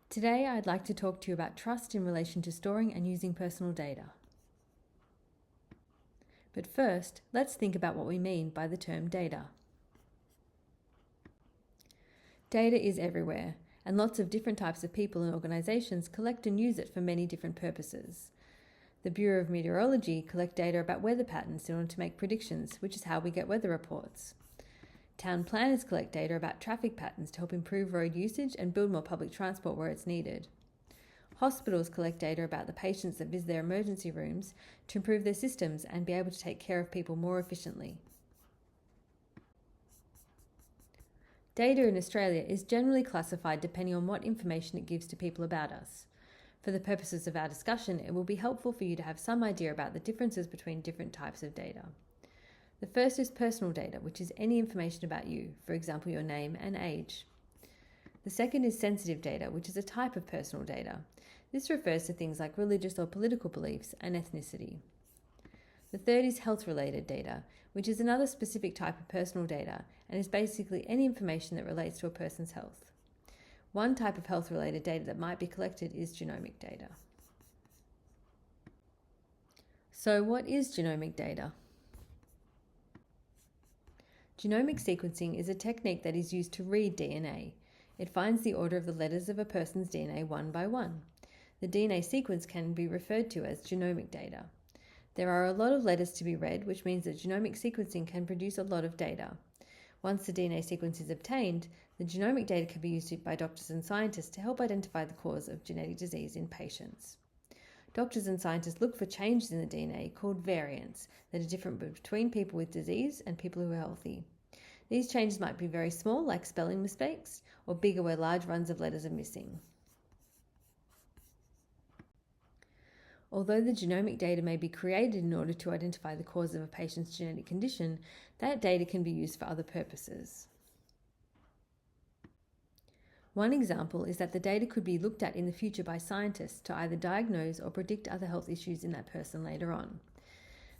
Today, I'd like to talk to you about trust in relation to storing and using personal data. But first, let's think about what we mean by the term data. Data is everywhere, and lots of different types of people and organisations collect and use it for many different purposes. The Bureau of Meteorology collect data about weather patterns in order to make predictions, which is how we get weather reports. Town planners collect data about traffic patterns to help improve road usage and build more public transport where it's needed. Hospitals collect data about the patients that visit their emergency rooms to improve their systems and be able to take care of people more efficiently. Data in Australia is generally classified depending on what information it gives to people about us. For the purposes of our discussion, it will be helpful for you to have some idea about the differences between different types of data. The first is personal data, which is any information about you, for example, your name and age. The second is sensitive data, which is a type of personal data. This refers to things like religious or political beliefs and ethnicity. The third is health-related data, which is another specific type of personal data and is basically any information that relates to a person's health. One type of health-related data that might be collected is genomic data. So what is genomic data? Genomic sequencing is a technique that is used to read DNA. It finds the order of the letters of a person's DNA one by one. The DNA sequence can be referred to as genomic data. There are a lot of letters to be read, which means that genomic sequencing can produce a lot of data. Once the DNA sequence is obtained, the genomic data can be used by doctors and scientists to help identify the cause of genetic disease in patients. Doctors and scientists look for changes in the DNA called variants that are different between people with disease and people who are healthy. These changes might be very small, like spelling mistakes, or bigger where large runs of letters are missing. Although the genomic data may be created in order to identify the cause of a patient's genetic condition, that data can be used for other purposes. One example is that the data could be looked at in the future by scientists to either diagnose or predict other health issues in that person later on.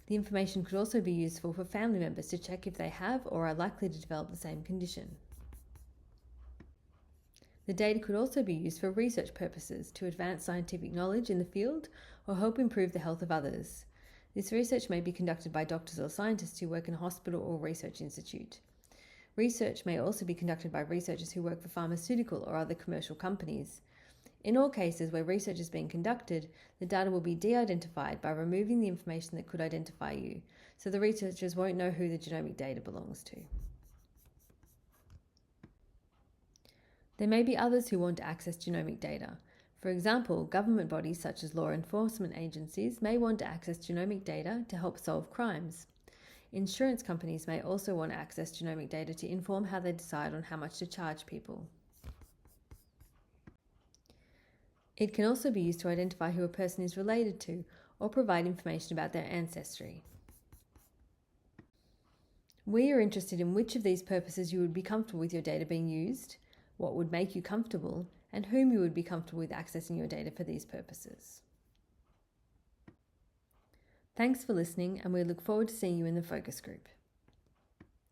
The information could also be useful for family members to check if they have or are likely to develop the same condition. The data could also be used for research purposes to advance scientific knowledge in the field or help improve the health of others. This research may be conducted by doctors or scientists who work in a hospital or research institute. Research may also be conducted by researchers who work for pharmaceutical or other commercial companies. In all cases where research is being conducted, the data will be de-identified by removing the information that could identify you, so the researchers won't know who the genomic data belongs to. There may be others who want to access genomic data. For example, government bodies such as law enforcement agencies may want to access genomic data to help solve crimes. Insurance companies may also want to access genomic data to inform how they decide on how much to charge people. It can also be used to identify who a person is related to or provide information about their ancestry. We are interested in which of these purposes you would be comfortable with your data being used, what would make you comfortable, and whom you would be comfortable with accessing your data for these purposes. Thanks for listening, and we look forward to seeing you in the focus group.